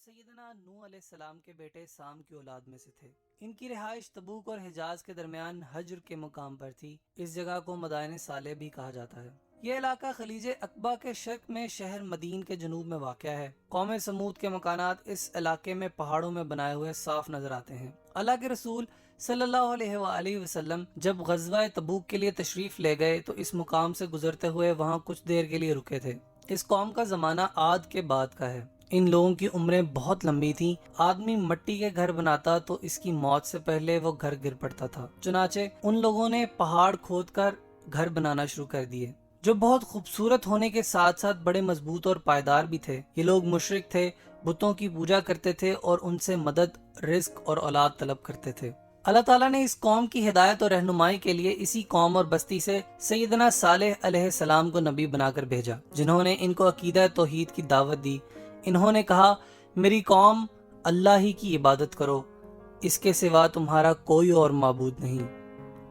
سیدنا نوح علیہ السلام کے بیٹے سام کی اولاد میں سے تھے۔ ان کی رہائش تبوک اور حجاز کے درمیان حجر کے مقام پر تھی۔ اس جگہ کو مدائن صالح بھی کہا جاتا ہے۔ یہ علاقہ خلیج عقبہ کے شرق میں شہر مدین کے جنوب میں واقع ہے۔ قوم سمود کے مکانات اس علاقے میں پہاڑوں میں بنائے ہوئے صاف نظر آتے ہیں۔ اللہ کے رسول صلی اللہ علیہ وآلہ وسلم جب غزوہ تبوک کے لیے تشریف لے گئے تو اس مقام سے گزرتے ہوئے وہاں کچھ دیر کے لیے رکے تھے۔ اس قوم کا زمانہ عاد کے بعد کا ہے۔ ان لوگوں کی عمریں بہت لمبی تھیں۔ آدمی مٹی کے گھر بناتا تو اس کی موت سے پہلے وہ گھر گر پڑتا تھا، چنانچہ ان لوگوں نے پہاڑ کھود کر گھر بنانا شروع کر دیے، جو بہت خوبصورت ہونے کے ساتھ ساتھ بڑے مضبوط اور پائیدار بھی تھے۔ یہ لوگ مشرک تھے، بتوں کی پوجا کرتے تھے اور ان سے مدد، رزق اور اولاد طلب کرتے تھے۔ اللہ تعالیٰ نے اس قوم کی ہدایت اور رہنمائی کے لیے اسی قوم اور بستی سے سیدنا صالح علیہ السلام کو نبی بنا کر بھیجا، جنہوں نے ان کو عقیدہ توحید کی دعوت دی۔ انہوں نے کہا، میری قوم، اللہ ہی کی عبادت کرو، اس کے سوا تمہارا کوئی اور معبود نہیں،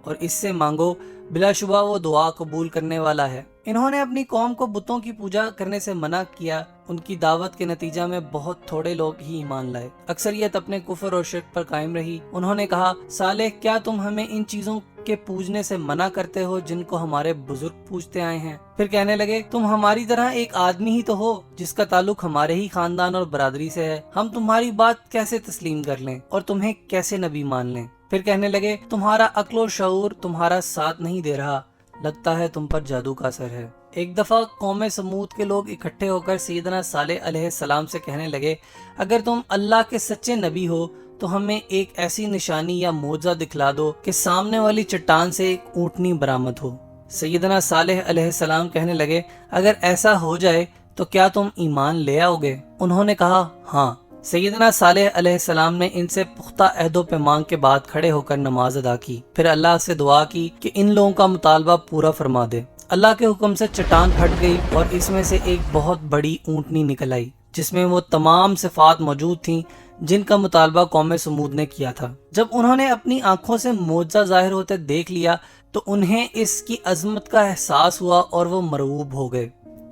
اور اس سے مانگو، بلا شبہ وہ دعا قبول کرنے والا ہے۔ انہوں نے اپنی قوم کو بتوں کی پوجا کرنے سے منع کیا۔ ان کی دعوت کے نتیجہ میں بہت تھوڑے لوگ ہی ایمان لائے، اکثریت اپنے کفر اور شرک پر قائم رہی۔ انہوں نے کہا، صالح، کیا تم ہمیں ان چیزوں کے پوجنے سے منع کرتے ہو جن کو ہمارے بزرگ پوجتے آئے ہیں؟ پھر کہنے لگے، تم ہماری طرح ایک آدمی ہی تو ہو جس کا تعلق ہمارے ہی خاندان اور برادری سے ہے، ہم تمہاری بات کیسے تسلیم کر لیں اور تمہیں کیسے نبی مان لیں؟ پھر کہنے لگے، تمہارا عقل و شعور تمہارا ساتھ نہیں دے رہا، لگتا ہے تم پر جادو کا اثر ہے۔ ایک دفعہ قوم سمود کے لوگ اکٹھے ہو کر سیدنا صالح علیہ السلام سے کہنے لگے، اگر تم اللہ کے سچے نبی ہو تو ہمیں ایک ایسی نشانی یا معجزہ دکھلا دو کہ سامنے والی چٹان سے ایک اونٹنی برآمد ہو۔ سیدنا صالح علیہ السلام کہنے لگے، اگر ایسا ہو جائے تو کیا تم ایمان لے آؤ گے؟ انہوں نے کہا، ہاں۔ سیدنا صالح علیہ السلام نے ان سے پختہ عہد و پیمان کے بعد کھڑے ہو کر نماز ادا کی، پھر اللہ سے دعا کی کہ ان لوگوں کا مطالبہ پورا فرما دے۔ اللہ کے حکم سے چٹان پھٹ گئی اور اس میں سے ایک بہت بڑی اونٹنی نکل آئی، جس میں وہ تمام صفات موجود تھیں جن کا مطالبہ قوم سمود نے کیا تھا۔ جب انہوں نے اپنی آنکھوں سے معجزہ ظاہر ہوتے دیکھ لیا تو انہیں اس کی عظمت کا احساس ہوا اور وہ مرعوب ہو گئے۔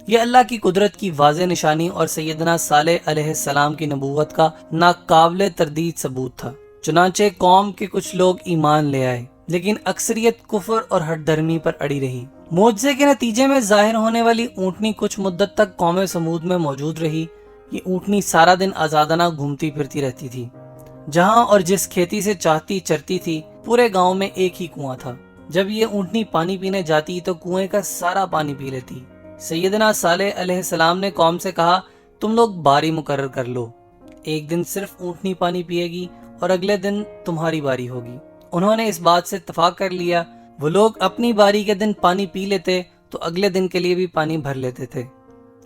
یہ اللہ کی قدرت کی واضح نشانی اور سیدنا صالح علیہ السلام کی نبوت کا ناقابل تردید ثبوت تھا۔ چنانچہ قوم کے کچھ لوگ ایمان لے آئے، لیکن اکثریت کفر اور ہٹ دھرمی پر اڑی رہی۔ معجزے کے نتیجے میں ظاہر ہونے والی اونٹنی کچھ مدت تک قوم سمود میں موجود رہی۔ یہ اونٹنی سارا دن آزادانہ گھومتی پھرتی رہتی تھی۔ جہاں اور جس کھیتی سے چاہتی چرتی تھی، پورے گاؤں میں ایک ہی کنواں تھا۔ جب یہ اونٹنی پانی پینے جاتی تو کنویں کا سارا پانی پی لیتی۔ سیدنا صالح علیہ السلام نے قوم سے کہا، تم لوگ باری مقرر کر لو، ایک دن صرف اونٹنی پانی پیے گی اور اگلے دن تمہاری باری ہوگی۔ انہوں نے اس بات سے اتفاق کر لیا۔ وہ لوگ اپنی باری کے دن پانی پی لیتے تو اگلے دن کے لیے بھی پانی بھر لیتے تھے۔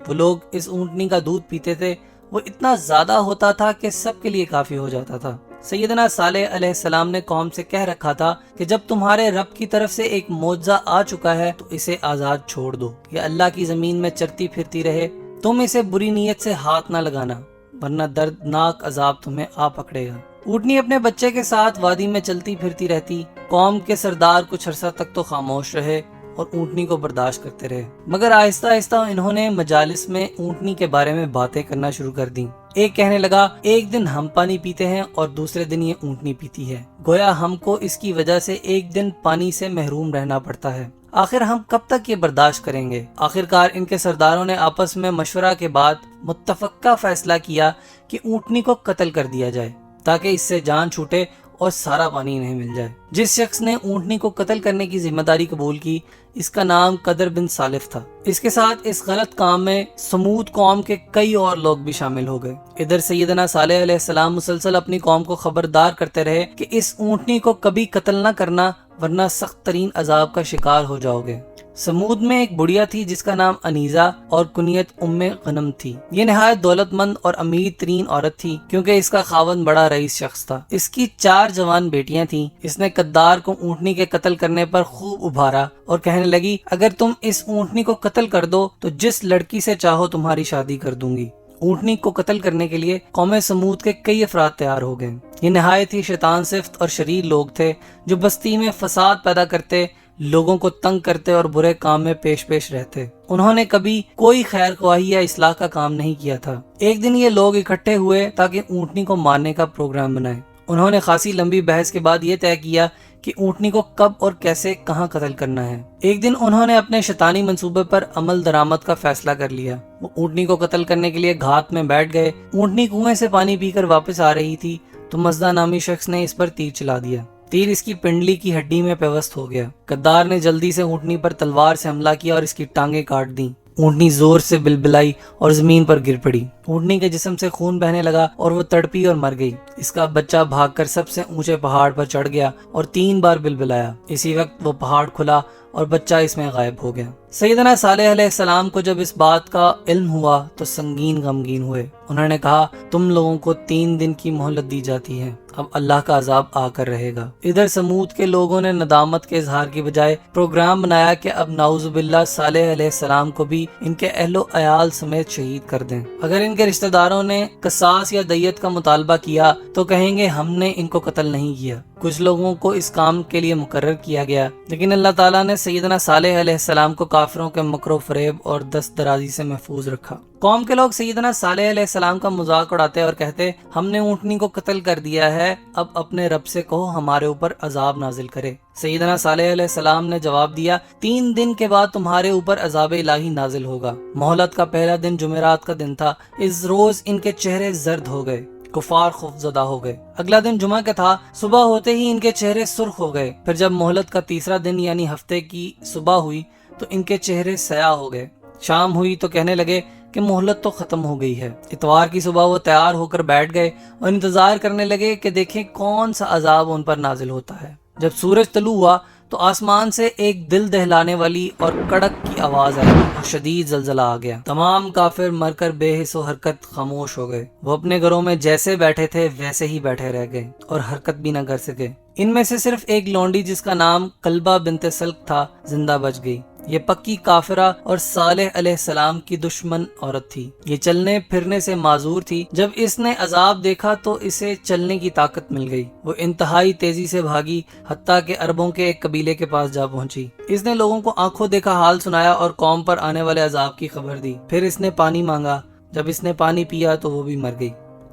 وہ لوگ اس اونٹنی کا دودھ پیتے تھے، وہ اتنا زیادہ ہوتا تھا کہ سب کے لیے کافی ہو جاتا تھا۔ سیدنا صالح علیہ السلام نے قوم سے کہہ رکھا تھا کہ جب تمہارے رب کی طرف سے ایک معجزہ آ چکا ہے تو اسے آزاد چھوڑ دو، یہ اللہ کی زمین میں چرتی پھرتی رہے، تم اسے بری نیت سے ہاتھ نہ لگانا، ورنہ دردناک عذاب تمہیں آ پکڑے گا۔ اونٹنی اپنے بچے کے ساتھ وادی میں چلتی پھرتی رہتی۔ قوم کے سردار کچھ عرصہ تک تو خاموش رہے اور اونٹنی کو برداشت کرتے رہے، مگر آہستہ آہستہ انہوں نے مجالس میں اونٹنی کے بارے میں باتیں کرنا شروع کر دیں۔ ایک کہنے لگا، ایک دن ہم پانی پیتے ہیں اور دوسرے دن یہ اونٹنی پیتی ہے، گویا ہم کو اس کی وجہ سے ایک دن پانی سے محروم رہنا پڑتا ہے، آخر ہم کب تک یہ برداشت کریں گے؟ آخرکار ان کے سرداروں نے آپس میں مشورہ کے بعد متفقہ فیصلہ کیا کہ اونٹنی کو قتل کر دیا جائے تاکہ اس سے جان چھوٹے اور سارا پانی انہیں مل جائے۔ جس شخص نے اونٹنی کو قتل کرنے کی ذمہ داری قبول کی، اس کا نام قدر بن سالف تھا۔ اس کے ساتھ اس غلط کام میں سمود قوم کے کئی اور لوگ بھی شامل ہو گئے۔ ادھر سیدنا صالح علیہ السلام مسلسل اپنی قوم کو خبردار کرتے رہے کہ اس اونٹنی کو کبھی قتل نہ کرنا، ورنہ سخت ترین عذاب کا شکار ہو جاؤ گے۔ سمود میں ایک بڑھیا تھی جس کا نام انیزہ اور کنیت ام غنم تھی۔ یہ نہایت دولت مند اور امیر ترین عورت تھی کیونکہ اس کا خاوند بڑا رئیس شخص تھا۔ اس کی 4 جوان بیٹیاں تھیں۔ اس نے قدار کو اونٹنی کے قتل کرنے پر خوب ابھارا اور کہنے لگی، اگر تم اس اونٹنی کو قتل کر دو تو جس لڑکی سے چاہو تمہاری شادی کر دوں گی۔ اونٹنی کو قتل کرنے کے لیے قوم سمود کے کئی افراد تیار ہو گئے۔ یہ نہایت ہی شیطان صفت اور شریر لوگ تھے جو بستی میں فساد پیدا کرتے، لوگوں کو تنگ کرتے اور برے کام میں پیش رہتے۔ انہوں نے کبھی کوئی خیر خواہی یا اصلاح کا کام نہیں کیا تھا۔ ایک دن یہ لوگ اکٹھے ہوئے تاکہ اونٹنی کو مارنے کا پروگرام بنائیں۔ انہوں نے خاصی لمبی بحث کے بعد یہ طے کیا کہ اونٹنی کو کب اور کیسے کہاں قتل کرنا ہے۔ ایک دن انہوں نے اپنے شیطانی منصوبے پر عمل درآمد کا فیصلہ کر لیا۔ وہ اونٹنی کو قتل کرنے کے لیے گھات میں بیٹھ گئے۔ اونٹنی کنویں سے پانی پی کر واپس آ رہی تھی تو مزدہ نامی شخص نے اس پر تیر چلا دیا۔ تیر اس کی پنڈلی کی ہڈی میں پیوست ہو گیا۔ غدار نے جلدی سے اونٹنی پر تلوار سے حملہ کیا اور اس کی ٹانگیں کاٹ دیں۔ اونٹنی زور سے بلبلائی اور زمین پر گر پڑی۔ اونٹنی کے جسم سے خون بہنے لگا اور وہ تڑپی اور مر گئی۔ اس کا بچہ بھاگ کر سب سے اونچے پہاڑ پر چڑھ گیا اور 3 بار بلبلایا۔ اسی وقت وہ پہاڑ کھلا اور بچہ اس میں غائب ہو گیا۔ سیدنا صالح علیہ السلام کو جب اس بات کا علم ہوا تو سنگین غمگین ہوئے۔ انہوں نے کہا، تم لوگوں کو 3 دن کی مہلت دی جاتی ہے، اب اللہ کا عذاب آ کر رہے گا۔ ادھر سمود کے لوگوں نے ندامت کے اظہار کی بجائے پروگرام بنایا کہ اب نعوذ باللہ صالح علیہ السلام کو بھی ان کے اہل و عیال سمیت شہید کر دیں۔ اگر ان کے رشتہ داروں نے قصاص یا دیت کا مطالبہ کیا تو کہیں گے ہم نے ان کو قتل نہیں کیا۔ کچھ لوگوں کو اس کام کے لیے مقرر کیا گیا، لیکن اللہ تعالیٰ نے سیدنا صالح علیہ السلام کو کافروں کے مکر و فریب اور دست درازی سے محفوظ رکھا۔ قوم کے لوگ سیدنا صالح علیہ السلام کا مذاق اڑاتے اور کہتے، ہم نے اونٹنی کو قتل کر دیا ہے، اب اپنے رب سے کہو ہمارے اوپر عذاب نازل کرے۔ سیدنا صالح علیہ السلام نے جواب دیا، 3 دن کے بعد تمہارے اوپر عذاب الہی نازل ہوگا۔ مہلت کا پہلا دن جمعرات کا دن تھا۔ اس روز ان کے چہرے زرد ہو گئے، کفار خوفزدہ ہو گئے۔ اگلا دن جمعہ کا تھا۔ صبح ہوتے ہی ان کے چہرے سرخ ہو گئے۔ پھر جب مہلت کا تیسرا دن یعنی ہفتے کی صبح ہوئی تو ان کے چہرے سیاہ ہو گئے۔ شام ہوئی تو کہنے لگے کہ مہلت تو ختم ہو گئی ہے۔ اتوار کی صبح وہ تیار ہو کر بیٹھ گئے اور انتظار کرنے لگے کہ دیکھیں کون سا عذاب ان پر نازل ہوتا ہے۔ جب سورج طلوع ہوا تو آسمان سے ایک دل دہلانے والی اور کڑک کی آواز آئی اور شدید زلزلہ آ گیا۔ تمام کافر مر کر بے حس و حرکت خاموش ہو گئے۔ وہ اپنے گھروں میں جیسے بیٹھے تھے ویسے ہی بیٹھے رہ گئے اور حرکت بھی نہ کر سکے۔ ان میں سے صرف ایک لونڈی جس کا نام قلبہ بنت سلک تھا زندہ بچ گئی۔ یہ پکی کافرہ اور صالح علیہ السلام کی دشمن عورت تھی۔ یہ چلنے پھرنے سے معذور تھی۔ جب اس نے عذاب دیکھا تو اسے چلنے کی طاقت مل گئی۔ وہ انتہائی تیزی سے بھاگی، حتیٰ کہ عربوں کے ایک قبیلے کے پاس جا پہنچی۔ اس نے لوگوں کو آنکھوں دیکھا حال سنایا اور قوم پر آنے والے عذاب کی خبر دی۔ پھر اس نے پانی مانگا۔ جب اس نے پانی پیا تو وہ بھی مر گئی۔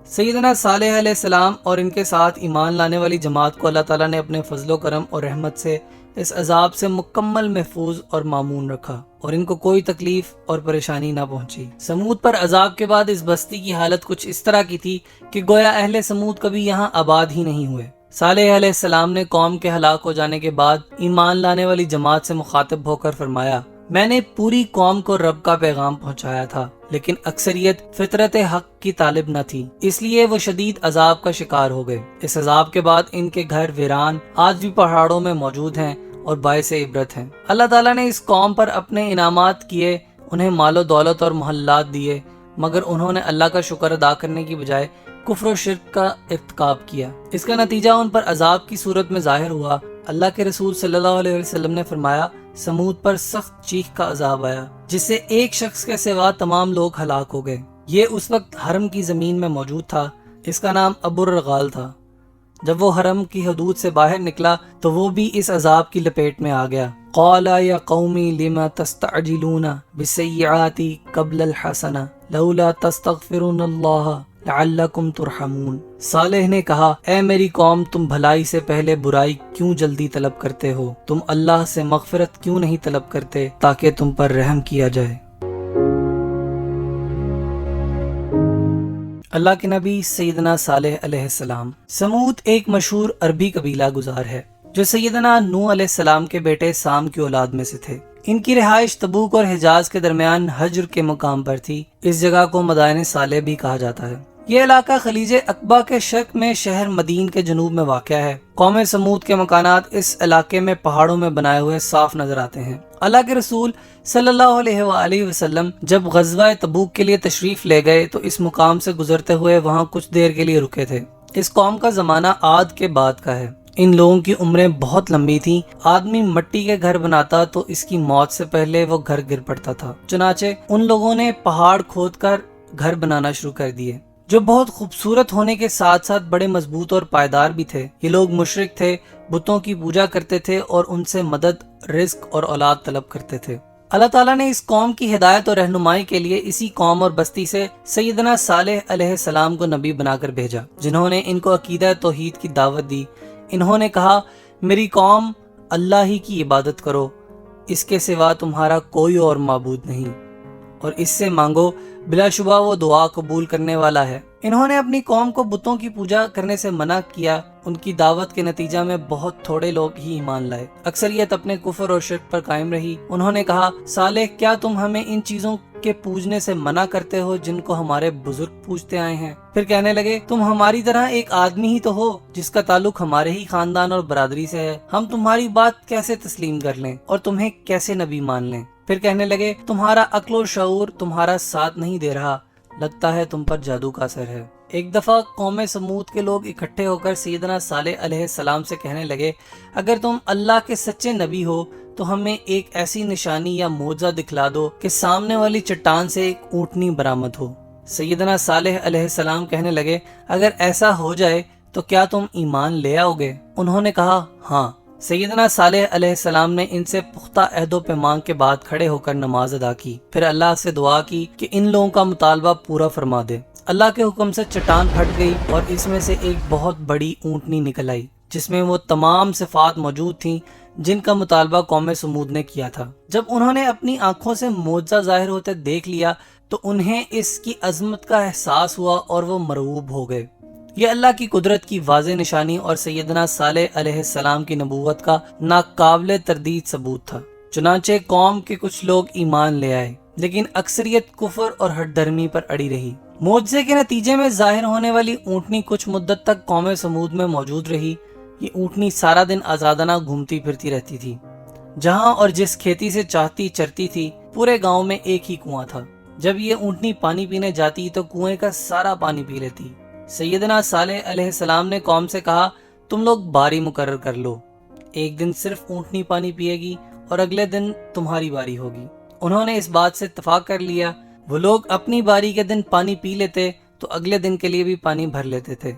سیدنا صالح علیہ السلام اور ان کے ساتھ ایمان لانے والی جماعت کو اللہ تعالیٰ نے اپنے فضل و کرم اور رحمت سے اس عذاب سے مکمل محفوظ اور مامون رکھا اور ان کو کوئی تکلیف اور پریشانی نہ پہنچی۔ سمود پر عذاب کے بعد اس بستی کی حالت کچھ اس طرح کی تھی کہ گویا اہل سمود کبھی یہاں آباد ہی نہیں ہوئے۔ صالح علیہ السلام نے قوم کے ہلاک ہو جانے کے بعد ایمان لانے والی جماعت سے مخاطب ہو کر فرمایا، میں نے پوری قوم کو رب کا پیغام پہنچایا تھا، لیکن اکثریت فطرت حق کی طالب نہ تھی، اس لیے وہ شدید عذاب کا شکار ہو گئے۔ اس عذاب کے بعد ان کے گھر ویران آج بھی پہاڑوں میں موجود ہیں اور باعث عبرت ہیں۔ اللہ تعالیٰ نے اس قوم پر اپنے انعامات کیے، انہیں مال و دولت اور محلات دیے، مگر انہوں نے اللہ کا شکر ادا کرنے کی بجائے کفر و شرک کا ارتکاب کیا۔ اس کا نتیجہ ان پر عذاب کی صورت میں ظاہر ہوا۔ اللہ کے رسول صلی اللہ علیہ وسلم نے فرمایا، سمود پر سخت چیخ کا عذاب آیا جس سے ایک شخص کے سوا تمام لوگ ہلاک ہو گئے۔ یہ اس وقت حرم کی زمین میں موجود تھا۔ اس کا نام ابو الرغال تھا۔ جب وہ حرم کی حدود سے باہر نکلا تو وہ بھی اس عذاب کی لپیٹ میں آ گیا۔ قال یا قومی لما تستعجلون بالسیئات قبل الحسنہ لولا تستغفرون اللہ لعلکم ترحمون۔ صالح نے کہا، اے میری قوم، تم بھلائی سے پہلے برائی کیوں جلدی طلب کرتے ہو؟ تم اللہ سے مغفرت کیوں نہیں طلب کرتے تاکہ تم پر رحم کیا جائے؟ اللہ کے نبی سیدنا صالح علیہ السلام۔ سمود ایک مشہور عربی قبیلہ گزار ہے جو سیدنا نوح علیہ السلام کے بیٹے سام کی اولاد میں سے تھے۔ ان کی رہائش تبوک اور حجاز کے درمیان حجر کے مقام پر تھی۔ اس جگہ کو مدائن صالح بھی کہا جاتا ہے۔ یہ علاقہ خلیج عقبہ کے شرق میں شہر مدین کے جنوب میں واقع ہے۔ قوم سمود کے مکانات اس علاقے میں پہاڑوں میں بنائے ہوئے صاف نظر آتے ہیں۔ اللہ کے رسول صلی اللہ علیہ وآلہ وسلم جب غزوہ تبوک کے لیے تشریف لے گئے تو اس مقام سے گزرتے ہوئے وہاں کچھ دیر کے لیے رکے تھے۔ اس قوم کا زمانہ عاد کے بعد کا ہے۔ ان لوگوں کی عمریں بہت لمبی تھیں۔ آدمی مٹی کے گھر بناتا تو اس کی موت سے پہلے وہ گھر گر پڑتا تھا، چنانچہ ان لوگوں نے پہاڑ کھود کر گھر بنانا شروع کر دیے۔ جو بہت خوبصورت ہونے کے ساتھ ساتھ بڑے مضبوط اور پائیدار بھی تھے۔ یہ لوگ مشرک تھے، بتوں کی پوجا کرتے تھے اور ان سے مدد، رزق اور اولاد طلب کرتے تھے۔ اللہ تعالیٰ نے اس قوم کی ہدایت اور رہنمائی کے لیے اسی قوم اور بستی سے سیدنا صالح علیہ السلام کو نبی بنا کر بھیجا، جنہوں نے ان کو عقیدہ توحید کی دعوت دی۔ انہوں نے کہا، میری قوم، اللہ ہی کی عبادت کرو، اس کے سوا تمہارا کوئی اور معبود نہیں، اور اس سے مانگو، بلا شبہ وہ دعا قبول کرنے والا ہے۔ انہوں نے اپنی قوم کو بتوں کی پوجا کرنے سے منع کیا۔ ان کی دعوت کے نتیجہ میں بہت تھوڑے لوگ ہی ایمان لائے، اکثریت اپنے کفر اور شرک پر قائم رہی۔ انہوں نے کہا، صالح، کیا تم ہمیں ان چیزوں کے پوجنے سے منع کرتے ہو جن کو ہمارے بزرگ پوجتے آئے ہیں؟ پھر کہنے لگے، تم ہماری طرح ایک آدمی ہی تو ہو جس کا تعلق ہمارے ہی خاندان اور برادری سے ہے، ہم تمہاری بات کیسے تسلیم کر لیں اور تمہیں کیسے نبی مان لیں؟ پھر کہنے لگے، تمہارا عقل و شعور تمہارا ساتھ نہیں دے رہا، لگتا ہے تم پر جادو کا اثر ہے۔ ایک دفعہ قوم سمود کے لوگ اکٹھے ہو کر سیدنا صالح علیہ السلام سے کہنے لگے، اگر تم اللہ کے سچے نبی ہو تو ہمیں ایک ایسی نشانی یا معجزہ دکھلا دو کہ سامنے والی چٹان سے ایک اونٹنی برآمد ہو۔ سیدنا صالح علیہ السلام کہنے لگے، اگر ایسا ہو جائے تو کیا تم ایمان لے آؤ گے؟ انہوں نے کہا، ہاں۔ سیدنا صالح علیہ السلام نے ان سے پختہ عہد و پیمان کے بعد کھڑے ہو کر نماز ادا کی، پھر اللہ سے دعا کی کہ ان لوگوں کا مطالبہ پورا فرما دے۔ اللہ کے حکم سے چٹان پھٹ گئی اور اس میں سے ایک بہت بڑی اونٹنی نکل آئی، جس میں وہ تمام صفات موجود تھیں جن کا مطالبہ قوم سمود نے کیا تھا۔ جب انہوں نے اپنی آنکھوں سے معجزہ ظاہر ہوتے دیکھ لیا تو انہیں اس کی عظمت کا احساس ہوا اور وہ مرعوب ہو گئے۔ یہ اللہ کی قدرت کی واضح نشانی اور سیدنا صالح علیہ السلام کی نبوت کا ناقابل تردید ثبوت تھا۔ چنانچہ قوم کے کچھ لوگ ایمان لے آئے، لیکن اکثریت کفر اور ہٹ دھرمی پر اڑی رہی۔ معجزے کے نتیجے میں ظاہر ہونے والی اونٹنی کچھ مدت تک قوم سمود میں موجود رہی۔ یہ اونٹنی سارا دن آزادانہ گھومتی پھرتی رہتی تھی۔ جہاں اور جس کھیتی سے چاہتی چرتی تھی، پورے گاؤں میں ایک ہی کنواں تھا۔ جب یہ اونٹنی پانی پینے جاتی تو کنویں کا سارا پانی پی لیتی۔ سیدنا صالح علیہ السلام نے قوم سے کہا، تم لوگ باری مقرر کر لو، ایک دن صرف اونٹنی پانی پیے گی اور اگلے دن تمہاری باری ہوگی۔ انہوں نے اس بات سے اتفاق کر لیا۔ وہ لوگ اپنی باری کے دن پانی پی لیتے تو اگلے دن کے لیے بھی پانی بھر لیتے تھے۔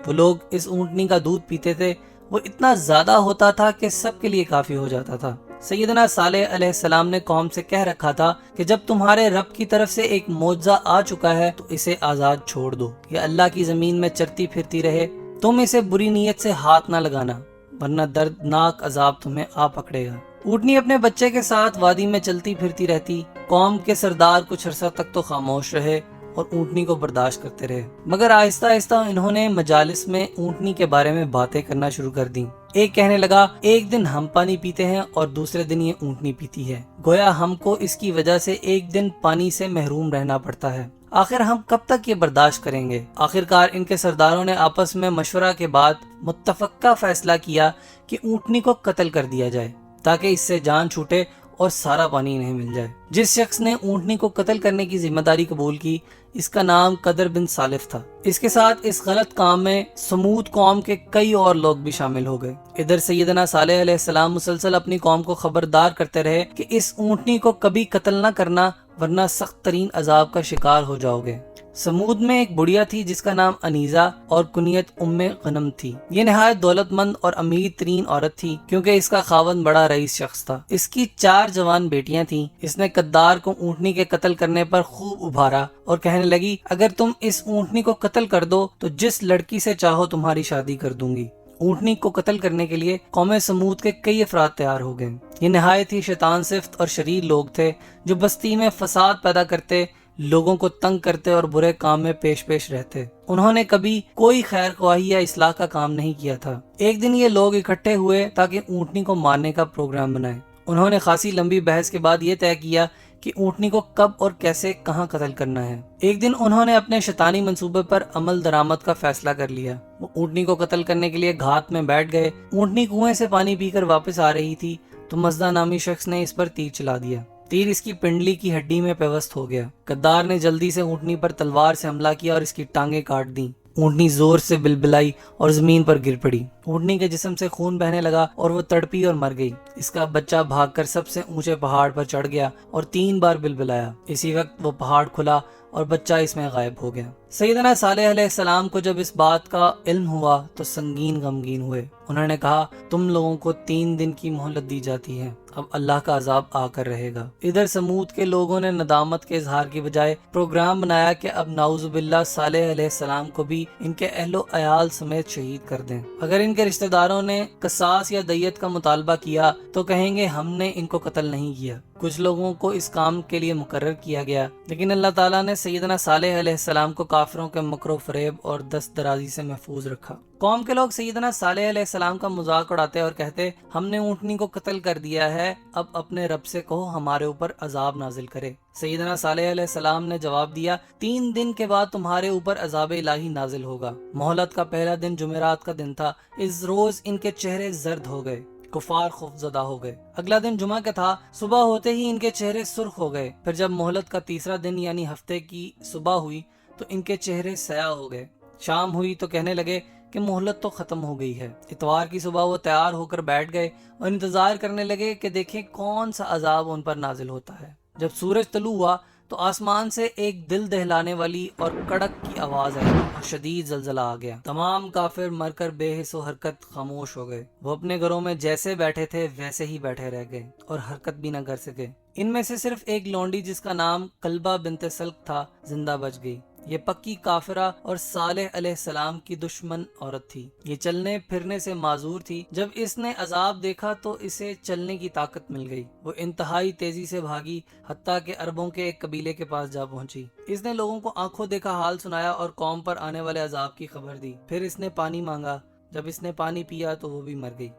وہ لوگ اس اونٹنی کا دودھ پیتے تھے، وہ اتنا زیادہ ہوتا تھا کہ سب کے لیے کافی ہو جاتا تھا۔ سیدنا صالح علیہ السلام نے قوم سے کہہ رکھا تھا کہ جب تمہارے رب کی طرف سے ایک معجزہ آ چکا ہے تو اسے آزاد چھوڑ دو، یہ اللہ کی زمین میں چرتی پھرتی رہے، تم اسے بری نیت سے ہاتھ نہ لگانا، ورنہ دردناک عذاب تمہیں آ پکڑے گا۔ اونٹنی اپنے بچے کے ساتھ وادی میں چلتی پھرتی رہتی۔ قوم کے سردار کچھ عرصہ تک تو خاموش رہے اور اونٹنی کو برداشت کرتے رہے، مگر آہستہ آہستہ انہوں نے مجالس میں اونٹنی کے بارے میں باتیں کرنا شروع کر دیں۔ ایک کہنے لگا، ایک دن ہم پانی پیتے ہیں اور دوسرے دن یہ اونٹنی پیتی ہے، گویا ہم کو اس کی وجہ سے ایک دن پانی سے محروم رہنا پڑتا ہے، آخر ہم کب تک یہ برداشت کریں گے؟ آخرکار ان کے سرداروں نے آپس میں مشورہ کے بعد متفقہ فیصلہ کیا کہ اونٹنی کو قتل کر دیا جائے تاکہ اس سے جان چھوٹے اور سارا پانی انہیں مل جائے۔ جس شخص نے اونٹنی کو قتل کرنے کی ذمہ داری قبول کی، اس کا نام قدر بن سالف تھا۔ اس کے ساتھ اس غلط کام میں سمود قوم کے کئی اور لوگ بھی شامل ہو گئے۔ ادھر سیدنا صالح علیہ السلام مسلسل اپنی قوم کو خبردار کرتے رہے کہ اس اونٹنی کو کبھی قتل نہ کرنا، ورنہ سخت ترین عذاب کا شکار ہو جاؤ گے۔ سمود میں ایک بڑھیا تھی جس کا نام انیزہ اور کنیت ام غنم تھی۔ یہ نہایت دولت مند اور امیر ترین عورت تھی کیونکہ اس کا خاوند بڑا رئیس شخص تھا۔ اس کی 4 جوان بیٹیاں تھیں۔ اس نے قدار کو اونٹنی کے قتل کرنے پر خوب ابھارا اور کہنے لگی، اگر تم اس اونٹنی کو قتل کر دو تو جس لڑکی سے چاہو تمہاری شادی کر دوں گی۔ اونٹنی کو قتل کرنے کے لیے قوم سمود کے کئی افراد تیار ہو گئے۔ یہ نہایت ہی شیطان صفت اور شریر لوگ تھے جو بستی میں فساد پیدا کرتے، لوگوں کو تنگ کرتے اور برے کام میں پیش رہتے۔ انہوں نے کبھی کوئی خیر خواہی یا اصلاح کا کام نہیں کیا تھا۔ ایک دن یہ لوگ اکٹھے ہوئے تاکہ اونٹنی کو مارنے کا پروگرام بنائے۔ انہوں نے خاصی لمبی بحث کے بعد یہ طے کیا کہ اونٹنی کو کب اور کیسے کہاں قتل کرنا ہے۔ ایک دن انہوں نے اپنے شیطانی منصوبے پر عمل درآمد کا فیصلہ کر لیا۔ وہ اونٹنی کو قتل کرنے کے لیے گھات میں بیٹھ گئے۔ اونٹنی کنویں سے پانی پی کر واپس آ رہی تھی تو مزدہ نامی شخص نے اس پر تیر چلا دیا۔ تیر اس کی پنڈلی کی ہڈی میں پیوست ہو گیا۔ غدار نے جلدی سے اونٹنی پر تلوار سے حملہ کیا اور اس کی ٹانگیں کاٹ دیں۔ اونٹنی زور سے بلبلائی اور زمین پر گر پڑی۔ اونٹنی کے جسم سے خون بہنے لگا اور وہ تڑپی اور مر گئی۔ اس کا بچہ بھاگ کر سب سے اونچے پہاڑ پر چڑھ گیا اور 3 بار بلبلایا۔ اسی وقت وہ پہاڑ کھلا اور بچہ اس میں غائب ہو گیا۔ سیدنا صالح علیہ السلام کو جب اس بات کا علم ہوا تو سنگین غمگین ہوئے۔ انہوں نے کہا تم لوگوں کو 3 دن کی مہلت دی جاتی ہے، اب اللہ کا عذاب آ کر رہے گا۔ ادھر سمود کے لوگوں نے ندامت کے اظہار کی بجائے پروگرام بنایا کہ اب نعوذ باللہ صالح علیہ السلام کو بھی ان کے اہل و عیال سمیت شہید کر دیں۔ اگر ان کے رشتہ داروں نے قصاص یا دیت کا مطالبہ کیا تو کہیں گے ہم نے ان کو قتل نہیں کیا۔ کچھ لوگوں کو اس کام کے لیے مقرر کیا گیا، لیکن اللہ تعالیٰ نے سیدنا صالح علیہ السلام کو کافروں کے مکر و فریب اور دست درازی سے محفوظ رکھا۔ قوم کے لوگ سیدنا صالح علیہ السلام کا مذاق اڑاتے اور کہتے ہم نے اونٹنی کو قتل کر دیا ہے، اب اپنے رب سے کہو ہمارے اوپر عذاب نازل کرے۔ سیدنا صالح علیہ السلام نے جواب دیا 3 دن کے بعد تمہارے اوپر عذاب الہی نازل ہوگا۔ مہلت کا پہلا دن جمعرات کا دن تھا۔ اس روز ان کے چہرے زرد ہو گئے، کفار خوفزدہ ہو گئے۔ اگلا دن جمعہ کا تھا، صبح ہوتے ہی ان کے چہرے سرخ ہو گئے۔ پھر جب مہلت کا تیسرا دن یعنی ہفتے کی صبح ہوئی تو ان کے چہرے سیاہ ہو گئے۔ شام ہوئی تو کہنے لگے کہ مہلت تو ختم ہو گئی ہے۔ اتوار کی صبح وہ تیار ہو کر بیٹھ گئے اور انتظار کرنے لگے کہ دیکھیں کون سا عذاب ان پر نازل ہوتا ہے۔ جب سورج طلوع ہوا تو آسمان سے ایک دل دہلانے والی اور کڑک کی آواز آئی اور شدید زلزلہ آ گیا۔ تمام کافر مر کر بے حس و حرکت خاموش ہو گئے۔ وہ اپنے گھروں میں جیسے بیٹھے تھے ویسے ہی بیٹھے رہ گئے اور حرکت بھی نہ کر سکے۔ ان میں سے صرف ایک لونڈی جس کا نام قلبہ بنت سلک تھا زندہ بچ گئی۔ یہ پکی کافرہ اور صالح علیہ السلام کی دشمن عورت تھی۔ یہ چلنے پھرنے سے معذور تھی۔ جب اس نے عذاب دیکھا تو اسے چلنے کی طاقت مل گئی۔ وہ انتہائی تیزی سے بھاگی، حتیٰ کہ عربوں کے ایک قبیلے کے پاس جا پہنچی۔ اس نے لوگوں کو آنکھوں دیکھا حال سنایا اور قوم پر آنے والے عذاب کی خبر دی۔ پھر اس نے پانی مانگا۔ جب اس نے پانی پیا تو وہ بھی مر گئی۔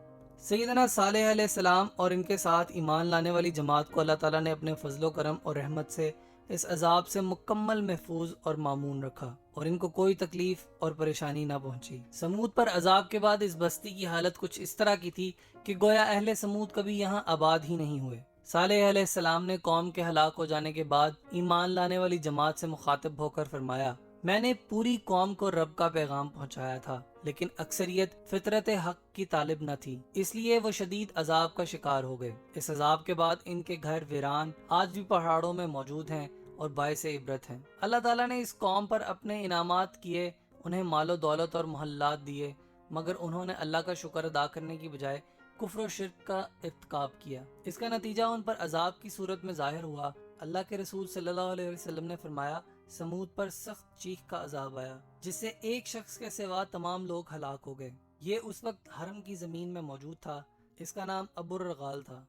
سیدنا صالح علیہ السلام اور ان کے ساتھ ایمان لانے والی جماعت کو اللہ تعالیٰ نے اپنے فضل و کرم اور رحمت سے اس عذاب سے مکمل محفوظ اور معمون رکھا اور ان کو کوئی تکلیف اور پریشانی نہ پہنچی۔ سمود پر عذاب کے بعد اس بستی کی حالت کچھ اس طرح کی تھی کہ گویا اہل سمود کبھی یہاں آباد ہی نہیں ہوئے۔ صالح علیہ السلام نے قوم کے ہلاک ہو جانے کے بعد ایمان لانے والی جماعت سے مخاطب ہو کر فرمایا میں نے پوری قوم کو رب کا پیغام پہنچایا تھا، لیکن اکثریت فطرت حق کی طالب نہ تھی، اس لیے وہ شدید عذاب کا شکار ہو گئے۔ اس عذاب کے بعد ان کے گھر ویران آج بھی پہاڑوں میں موجود ہیں اور باعث عبرت ہیں۔ اللہ تعالیٰ نے اس قوم پر اپنے انعامات کیے، انہیں مال و دولت اور محلات دیے، مگر انہوں نے اللہ کا شکر ادا کرنے کی بجائے کفر و شرک کا ارتکاب کیا۔ اس کا نتیجہ ان پر عذاب کی صورت میں ظاہر ہوا۔ اللہ کے رسول صلی اللہ علیہ وسلم نے فرمایا سمود پر سخت چیخ کا عذاب آیا، جس سے ایک شخص کے سوا تمام لوگ ہلاک ہو گئے۔ یہ اس وقت حرم کی زمین میں موجود تھا۔ اس کا نام ابو الرغال تھا۔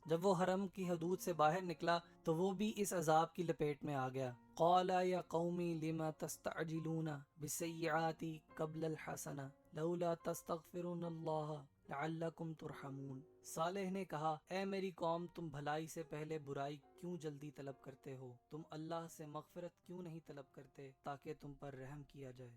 جب وہ حرم کی حدود سے باہر نکلا تو وہ بھی اس عذاب کی لپیٹ میں آ گیا۔ قال یا قومی لما تستعجلون بالسیئات قبل الحسنہ لولا تستغفرون اللہ لعلکم ترحمون۔ صالح نے کہا اے میری قوم، تم بھلائی سے پہلے برائی کیوں جلدی طلب کرتے ہو؟ تم اللہ سے مغفرت کیوں نہیں طلب کرتے تاکہ تم پر رحم کیا جائے؟